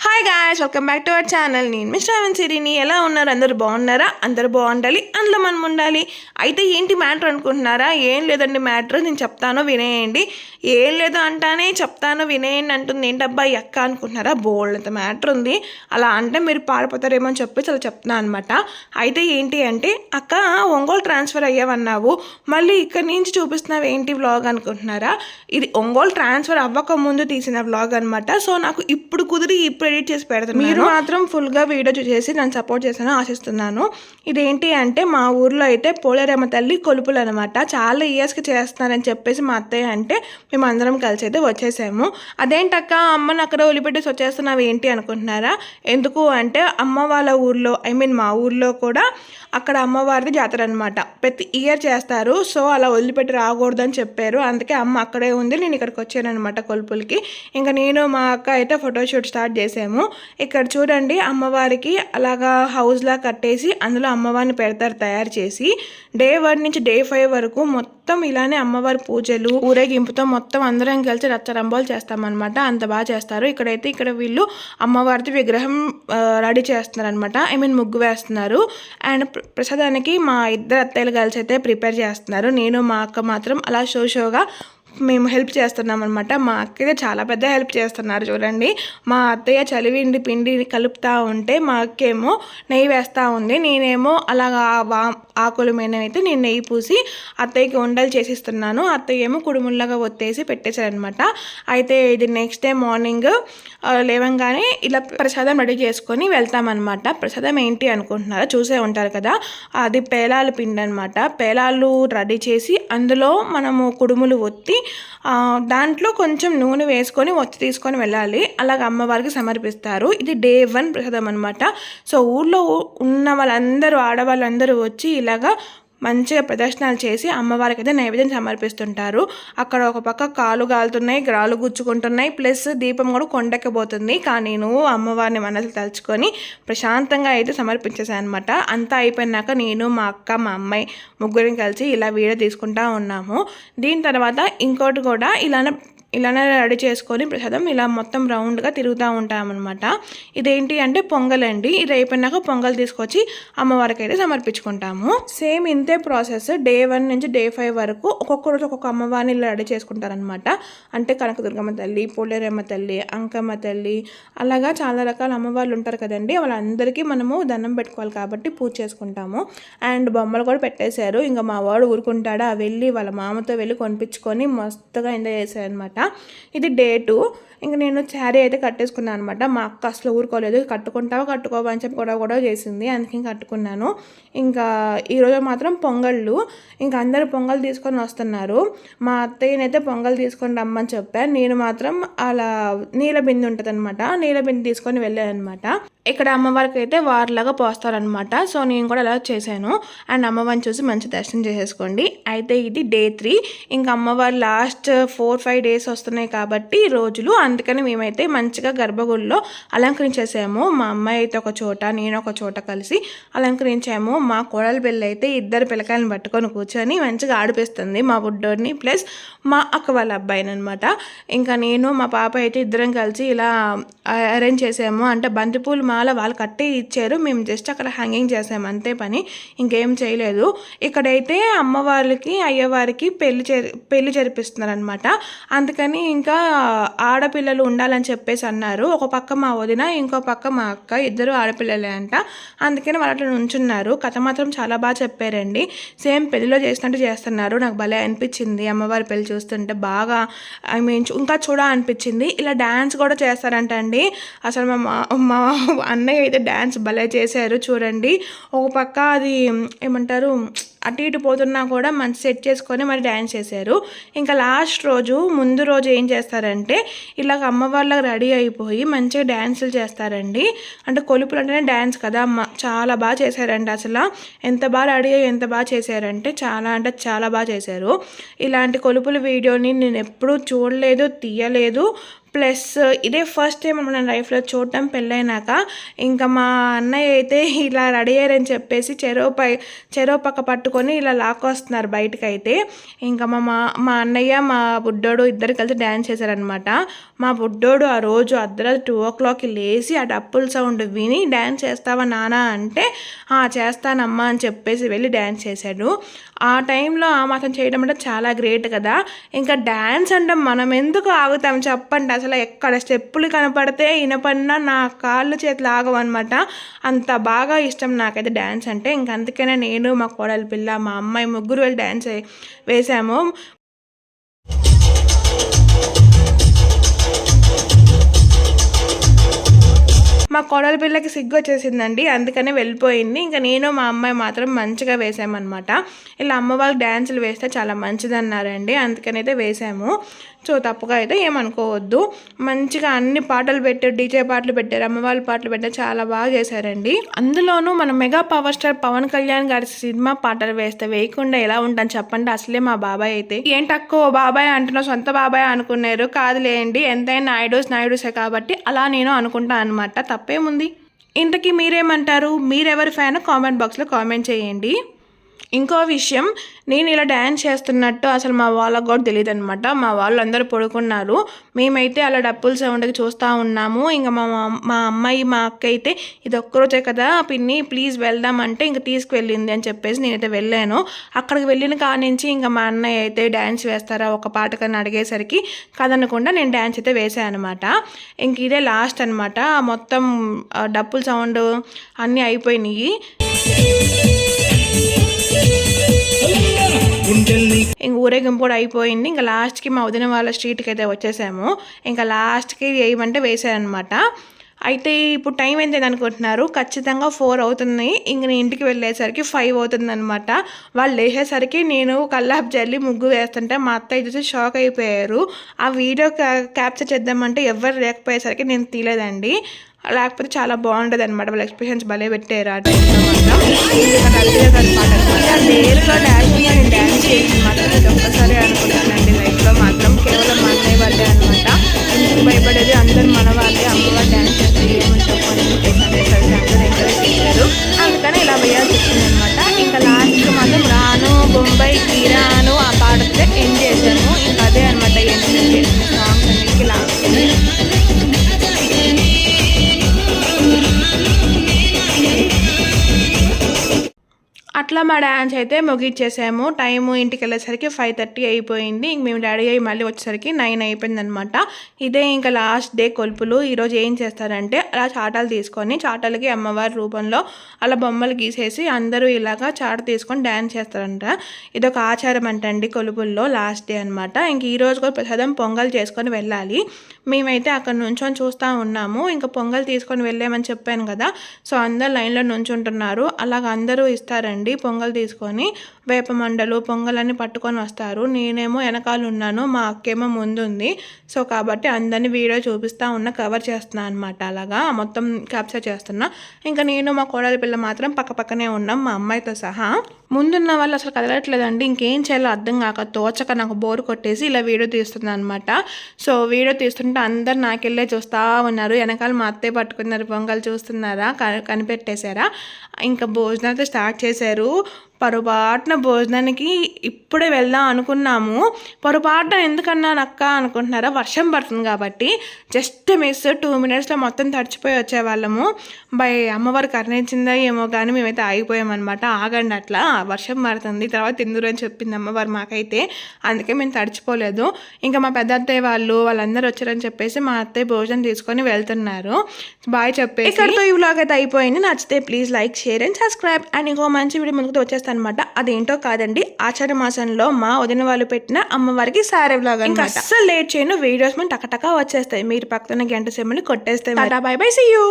Hi guys, welcome back to our channel. నేను మీ శ్రావణ్ సిరిని. ఎలా ఉన్నారు? అందరూ బాగున్నారా? అందరూ బాగుండాలి, అందులో మనం ఉండాలి. అయితే ఏంటి మ్యాటర్ అనుకుంటున్నారా? ఏం లేదండి మ్యాటర్, నేను చెప్తాను వినేయండి. ఏం లేదు అంటానే చెప్తాను వినేయండి అంటుంది. ఏంటబ్బా ఈ అక్క అనుకుంటున్నారా? బోల్డ్ అంత మ్యాటర్ ఉంది. అలా అంటే మీరు పారిపోతారేమో అని చెప్పేసి అలా చెప్తున్నాను అనమాట. అయితే ఏంటి అంటే, అక్క ఒంగోలు ట్రాన్స్ఫర్ అయ్యావన్నావు, మళ్ళీ ఇక్కడి నుంచి చూపిస్తున్నావు ఏంటి వ్లాగ్ అనుకుంటున్నారా? ఇది ఒంగోలు ట్రాన్స్ఫర్ అవ్వక ముందు తీసిన వ్లాగ్ అనమాట. సో నాకు ఇప్పుడు కుదిరి ఇప్పుడు ఎడిట్ చేసి పెడతాను. మీరు మాత్రం ఫుల్గా వీడియో చేసి నన్ను సపోర్ట్ చేస్తాను ఆశిస్తున్నాను. ఇదేంటి అంటే, మా ఊర్లో అయితే పోలేరమ్మ తల్లి కొలుపులు అనమాట. చాలా ఇయర్స్కి చేస్తున్నారని చెప్పేసి మా అత్తయ్య అంటే మేము అందరం కలిసి అయితే వచ్చేసాము. అదేంటక్క అమ్మని అక్కడ వదిలిపెట్టేసి వచ్చేస్తున్నావు ఏంటి అనుకుంటున్నారా? ఎందుకు అంటే, అమ్మ వాళ్ళ ఊర్లో మా ఊర్లో కూడా అక్కడ అమ్మవారిది జాతర అనమాట. ప్రతి ఇయర్ చేస్తారు. సో అలా వదిలిపెట్టి రాకూడదని చెప్పారు. అందుకే అమ్మ అక్కడే ఉంది, నేను ఇక్కడికి వచ్చాను అనమాట కొలుపులకి. ఇంకా నేను మా అక్క అయితే ఫోటోషూట్ స్టార్ట్ చేసాము. ఇక్కడ చూడండి, అమ్మవారికి అలాగా హౌస్లా కట్టేసి అందులో అమ్మవారిని పెడతారు తయారు చేసి. డే 1 నుంచి డే 5 వరకు మొత్తం ఇలానే అమ్మవారి పూజలు ఊరేగింపుతో మొత్తం అందరం కలిసి రచ్చరంబోలు చేస్తామన్నమాట. అంత బాగా చేస్తారు. ఇక్కడ వీళ్ళు అమ్మవారిది విగ్రహం రెడీ చేస్తున్నారు అనమాట. ముగ్గు వేస్తున్నారు. అండ్ ప్రసాదానికి మా ఇద్దరు అత్తయ్యలు కలిసి అయితే ప్రిపేర్ చేస్తున్నారు. నేను మా అక్క మాత్రం అలా షోగా మేము హెల్ప్ చేస్తున్నాం అనమాట. మా అక్కయ్య చాలా పెద్ద హెల్ప్ చేస్తున్నారు చూడండి. మా అత్తయ్య చలివిండి పిండి కలుపుతూ ఉంటే మా అక్కేమో నెయ్యి వేస్తూ ఉంది. నేనేమో అలాగా ఆకుల మీద అయితే నేను నెయ్యి పూసి అత్తయ్యకి ఉండలు చేసిస్తున్నాను. అత్తయ్య ఏమో కుడుముల్లాగా ఒత్తేసి పెట్టేశారనమాట. అయితే ఇది నెక్స్ట్ డే మార్నింగ్ లేవంగానే ఇలా ప్రసాదం రెడీ చేసుకొని వెళ్తామన్నమాట. ప్రసాదం ఏంటి అనుకుంటున్నారా? చూసే ఉంటారు కదా, అది పేలాల పిండి అనమాట. పేలాలు రెడీ చేసి అందులో మనము కుడుములు ఒత్తి దాంట్లో కొంచెం నూనె వేసుకొని ఒత్తి తీసుకొని వెళ్ళాలి. అలాగ అమ్మవారికి సమర్పిస్తారు. ఇది డే 1 ప్రసాదం అనమాట. సో ఊర్లో ఉన్న వాళ్ళందరూ ఆడవాళ్ళందరూ వచ్చి ఇలాగా మంచిగా ప్రదర్శనలు చేసి అమ్మవారికి అయితే నైవేద్యం సమర్పిస్తుంటారు. అక్కడ ఒక పక్క కాలు గాలుతున్నాయి, గ్రాలు గుచ్చుకుంటున్నాయి, ప్లస్ దీపం కూడా కొండెక్కబోతుంది. కానీ నువ్వు అమ్మవారిని మనసు తలుచుకొని ప్రశాంతంగా అయితే సమర్పించేసాను అనమాట. అంతా అయిపోయినాక నేను మా అక్క మా అమ్మాయి ముగ్గురిని కలిసి ఇలా వీడియో తీసుకుంటా ఉన్నాము. దీని తర్వాత ఇంకోటి కూడా ఇలానే రెడీ చేసుకొని ప్రసాదం ఇలా మొత్తం రౌండ్గా తిరుగుతూ ఉంటామన్నమాట. ఇదేంటి అంటే పొంగల్ అండి. ఇది అయిపోయినాక పొంగల్ తీసుకొచ్చి అమ్మవారికి అయితే సమర్పించుకుంటాము. సేమ్ ఇంతే ప్రాసెస్. డే 1 నుంచి డే 5 వరకు ఒక్కొక్క రోజు ఒక్కొక్క అమ్మవారిని ఇలా రెడీ చేసుకుంటారనమాట. అంటే కనకదుర్గమ్మ తల్లి, పోలేరమ్మ తల్లి, అంకమ్మ తల్లి, అలాగా చాలా రకాల అమ్మవార్లు ఉంటారు కదండి. వాళ్ళందరికీ మనము దండం పెట్టుకోవాలి కాబట్టి పూజ చేసుకుంటాము. అండ్ బొమ్మలు కూడా పెట్టేశారు. ఇంకా మా వాడు ఊరుకుంటాడా, వెళ్ళి వాళ్ళ మామతో వెళ్ళి కొనిపించుకొని మస్తుగా ఎంజాయ్ చేశారనమాట. ఇది డే 2. ఇంకా నేను శారీ అయితే కట్టేసుకున్నాను అనమాట. మా అక్క అసలు ఊరుకోలేదు. కట్టుకోవా అని చెప్పి గొడవ చేసింది. అందుకే కట్టుకున్నాను. ఇంకా ఈరోజు మాత్రం పొంగళ్ళు. ఇంకా అందరూ పొంగల్ తీసుకొని వస్తున్నారు. మా అత్తయ్యనైతే పొంగల్ తీసుకొని రమ్మని చెప్పాను. నేను మాత్రం అలా నీళ్ళ బిందె ఉంటుంది అనమాట, నీళ్ళ బిందె తీసుకొని వెళ్ళాను అనమాట. ఇక్కడ అమ్మవారికి అయితే వారిలాగా పోస్తారనమాట. సో నేను కూడా అలా చేశాను. అండ్ అమ్మవారిని చూసి మంచి దర్శనం చేసేసుకోండి. అయితే ఇది డే 3. ఇంకా అమ్మవారు లాస్ట్ 4-5 డేస్ వస్తున్నాయి కాబట్టి రోజులు, అందుకని మేమైతే మంచిగా గర్భగుడిలో అలంకరించేసాము. మా అమ్మాయి అయితే ఒక చోట, నేను ఒక చోట కలిసి అలంకరించాము. మా కోడలి పిల్ల అయితే 2 పిల్లకాయలను పట్టుకొని కూర్చొని మంచిగా ఆడిపిస్తుంది మా బుడ్డోడిని, ప్లస్ మా అక్క వాళ్ళ అబ్బాయిని అనమాట. ఇంకా నేను మా పాప అయితే ఇద్దరం కలిసి ఇలా అరేంజ్ చేసాము. అంటే బంతిపూలు మాల వాళ్ళు కట్టి ఇచ్చారు, మేము జస్ట్ అక్కడ హ్యాంగింగ్ చేసాము అంతే పని, ఇంకేం చేయలేదు. ఇక్కడైతే అమ్మవారికి అయ్యవారికి పెళ్లి జరిపిస్తున్నారు అనమాట. అందుకని ఇంకా ఆడపిల్లలు ఉండాలని చెప్పేసి అన్నారు. ఒక పక్క మా వదిన, ఇంకో పక్క మా అక్క, ఇద్దరు ఆడపిల్లలే అంట. అందుకని వాళ్ళు అట్లా నుంచున్నారు. కథ మాత్రం చాలా బాగా చెప్పారండి. సేమ్ పెళ్లిలో చేసినట్టు చేస్తున్నారు. నాకు భలే అనిపించింది అమ్మవారి పెళ్లి చూస్తుంటే. బాగా ఇంకా అనిపించింది. ఇలా డ్యాన్స్ కూడా చేస్తారంట అండి. అసలు మా అన్నయ్య అయితే డ్యాన్స్ భలే చేశారు చూడండి. ఒక పక్క అది ఏమంటారు, అటు ఇటు పోతున్నా కూడా మంచి సెట్ చేసుకొని మరి డ్యాన్స్ చేశారు. ఇంకా లాస్ట్ రోజు ముందు రోజు ఏం చేస్తారంటే, ఇలాగ అమ్మవాళ్ళకి రెడీ అయిపోయి మంచిగా డ్యాన్సులు చేస్తారండి. అంటే కొలుపులు అంటేనే డ్యాన్స్ కదా, చాలా బాగా చేశారండి. అసలు ఎంత బాగా రెడీ అయ్యి ఎంత బాగా చేశారంటే చాలా అంటే చాలా బాగా చేశారు. ఇలాంటి కొలుపుల వీడియోని నేను ఎప్పుడూ చూడలేదు, తీయలేదు. ప్లస్ ఇదే ఫస్ట్ టైం మన లైఫ్లో చూడటం పెళ్ళైనాక. ఇంకా మా అన్నయ్య అయితే ఇలా రెడీ అయ్యారని చెప్పేసి చెరో పక్క పట్టుకొని ఇలా లాక్కొస్తున్నారు బయటకైతే. ఇంకా మా అన్నయ్య మా బుడ్డోడు ఇద్దరు కలిసి డ్యాన్స్ చేశారనమాట. మా బుడ్డోడు ఆ రోజు అర్ధరాత్రి 2 o'clockకి లేచి ఆ డప్పుల సౌండ్ విని డ్యాన్స్ చేస్తావా నాన్న అంటే చేస్తానమ్మా అని చెప్పేసి వెళ్ళి డ్యాన్స్ చేశాడు. ఆ టైంలో ఆ మాత్రం చేయడం అంటే చాలా గ్రేట్ కదా. ఇంకా డ్యాన్స్ అంటే మనం ఎందుకు ఆగుతాం చెప్పండి. అసలు ఎక్కడ స్టెప్పులు కనపడితే వినపడినా నా కాళ్ళు చేతులు ఆగవన్నమాట. అంత బాగా ఇష్టం నాకైతే డ్యాన్స్ అంటే. ఇంక అందుకనే నేను, మా కోడలి పిల్ల, మా అమ్మాయి ముగ్గురు వెళ్ళి డ్యాన్స్ వేసాము. మా కోడలి పిల్లకి సిగ్గు వచ్చేసిందండి, అందుకనే వెళ్ళిపోయింది. ఇంకా నేను మా అమ్మాయి మాత్రం మంచిగా వేసామన్నమాట. ఇలా అమ్మ వాళ్ళు డ్యాన్సులు వేస్తే చాలా మంచిదన్నారండి, అందుకని అయితే వేసాము. సో తప్పుగా అయితే ఏమనుకోవద్దు. మంచిగా అన్ని పాటలు పెట్టారు, డీజే పాటలు పెట్టారు, అమ్మ వాళ్ళ పాటలు పెట్టారు, చాలా బాగా చేశారండి. అందులోనూ మన mega power star Pawan Kalyan గారి సినిమా పాటలు వేయకుండా ఎలా ఉంటాను చెప్పండి. అసలే మా బాబాయ్ అయితే ఏంటక్కో బాబాయ్ అంటున్నా, సొంత బాబాయ్ అనుకున్నారు. కాదులేండి, ఎంతైనా నాయుడుసే కాబట్టి అలా నేను అనుకుంటా అనమాట. తప్పేముంది. ఇంతకీ మీరేమంటారు? మీరెవరి ఫ్యాన్ కామెంట్ బాక్స్లో కామెంట్ చేయండి. ఇంకో విషయం, నేను ఇలా డ్యాన్స్ చేస్తున్నట్టు అసలు మా వాళ్ళకు కూడా తెలియదు అనమాట. మా వాళ్ళు అందరూ పడుకున్నారు, మేమైతే అలా డప్పుల సౌండ్కి చూస్తూ ఉన్నాము. ఇంకా మా అమ్మాయి మా అక్క అయితే ఇది ఒక్కరోజే కదా పిన్ని ప్లీజ్ వెళ్దామంటే ఇంక తీసుకువెళ్ళింది అని చెప్పేసి నేనైతే వెళ్ళాను. అక్కడికి వెళ్ళిన కానించి ఇంకా మా అన్నయ్య అయితే డ్యాన్స్ వేస్తారా ఒక పాటకని అడిగేసరికి కదనకుండా నేను డ్యాన్స్ అయితే వేసాను అనమాట. ఇంక ఇదే లాస్ట్ అనమాట. మొత్తం డప్పుల సౌండ్ అన్నీ అయిపోయినాయి. ఇంక ఊరేగింపు కూడా అయిపోయింది. ఇంకా లాస్ట్కి మా వదిన వాళ్ళ స్ట్రీట్కి అయితే వచ్చేసాము. ఇంకా లాస్ట్కి వేయమంటే వేసారనమాట. అయితే ఇప్పుడు టైం ఎంత అనుకుంటున్నారు? ఖచ్చితంగా 4 అవుతుంది. ఇంక నేను ఇంటికి వెళ్ళేసరికి 5 అవుతుంది అనమాట. వాళ్ళు లేచేసరికి నేను కల్లాపు జల్లి ముగ్గు వేస్తుంటే మా అత్తయ్య చూసి షాక్ అయిపోయారు. ఆ వీడియో క్యాప్చర్ చేద్దామంటే ఎవరు లేకపోయేసరికి నేను తీయలేదండి. లేకపోతే చాలా బాగుంటుంది అనమాట. వాళ్ళ ఎక్స్ప్రెషన్స్ భలే పెట్టారు. ఆ టైంలో మాత్రం నేరుగా నేను డ్యాన్స్ చేసి మాత్రం ఇది ఒక్కసారి అనుకుంటానండి లైఫ్లో మాత్రం. కేవలం మా అన్నయ్య వాళ్ళే అనమాట. ఎందుకు భయపడేది, అందరూ మన వాళ్ళే. అమ్మవారు డ్యాన్స్ చేస్తే ఏమని చెప్పని అందరూ ఎంకరేజ్ చేశారు. అందుకని ఇలా వేయాల్సి వచ్చింది అనమాట. ఇంకా లాస్ట్ మాత్రం రాను బొంబాయికి రాను ఆ పాటతో ఎండ్ చేశాము. ఇంకా అదే అనమాట ఎండ్ చేసిన సాంగ్స్ అన్నిటికీ లాస్ట్. అట్లా మా డ్యాన్స్ అయితే ముగిచ్చేసాము. టైము ఇంటికి వెళ్ళేసరికి 5:30 అయిపోయింది. ఇంక మేము డాడీ అయ్యి మళ్ళీ వచ్చేసరికి 9 అయిపోయింది అనమాట. ఇదే ఇంకా లాస్ట్ డే కొలుపులు. ఈరోజు ఏం చేస్తారంటే అలా చాటాలు తీసుకొని చాటాలకి అమ్మవారి రూపంలో అలా బొమ్మలు గీసేసి అందరూ ఇలాగా చాట తీసుకొని డ్యాన్స్ చేస్తారంట. ఇదొక ఆచారం అంటండి కొలుపుల్లో, లాస్ట్ డే అనమాట. ఇంక ఈరోజు కూడా ప్రసాదం పొంగల్ చేసుకొని వెళ్ళాలి. మేమైతే అక్కడ నుంచొని చూస్తూ ఉన్నాము. ఇంకా పొంగల్ తీసుకొని వెళ్ళామని చెప్పాను కదా, సో అందరు లైన్లో నుంచుంటున్నారు. అలాగ అందరూ ఇస్తారండి పొంగల్ తీసుకొని. వేప మండలు పొంగలన్నీ పట్టుకొని వస్తారు. నేనేమో వెనకాల ఉన్నాను, మా అక్కేమో ముందుంది. సో కాబట్టి అందరినీ వీడియో చూపిస్తూ ఉన్నా, కవర్ చేస్తున్నా అనమాట. అలాగా మొత్తం క్యాప్చర్ చేస్తున్నా. ఇంకా నేను మా కోడలి పిల్ల మాత్రం పక్కనే ఉన్నాం, మా అమ్మాయితో సహా. ముందున్న వాళ్ళు అసలు కదలట్లేదండి. ఇంకేం చేయాలో అర్థం కాక తోచక నాకు బోర్ కొట్టేసి ఇలా వీడియో తీస్తున్నాను అనమాట. సో వీడియో తీస్తుంటే అందరు నాకెళ్ళే చూస్తూ ఉన్నారు. వెనకాల మా అత్తయ్య పట్టుకున్నారు, పొంగల్ చూస్తున్నారా, కనిపెట్టేశారా. ఇంకా భోజనాలతో స్టార్ట్ చేశారు. పొరపాటున భోజనానికి ఇప్పుడే వెళ్దాం అనుకున్నాము. పొరపాటున ఎందుకన్నాను అక్క అనుకుంటున్నారా, వర్షం పడుతుంది కాబట్టి. జస్ట్ మిస్ 2 minutesలో మొత్తం తడిచిపోయి వచ్చేవాళ్ళము. అమ్మవారు కరుణించిందా ఏమో కానీ మేమైతే ఆగిపోయామన్నమాట. ఆగండి అట్లా వర్షం పడుతుంది తర్వాత తిందురు అని చెప్పింది అమ్మవారు మాకైతే, అందుకే మేము తడిచిపోలేదు. ఇంకా మా పెద్ద అత్తయ్య వాళ్ళందరూ వచ్చారని చెప్పేసి మా అత్తయ్య భోజనం తీసుకొని వెళ్తున్నారు. బాయ్ చెప్పేసి ఇక్కడితో ఈ వ్లాగ్ అయితే అయిపోయింది. నచ్చితే please like, share and subscribe. And ఇంకో మంచి వీడియో ముందుకు వచ్చేస్తాను అనమాట. అదేంటో కాదండి, ఆషాఢ మాసంలో మా వదిన వాళ్ళు పెట్టిన అమ్మవారికి సారీ వ్లాగ్. ఇంకా అస్సలు లేట్ చేయను, వీడియోస్ మనం టకటకా వచ్చేస్తాయి. మీరు పక్కన గంట సెమ్మని కొట్టేస్తే. Bye bye, see you.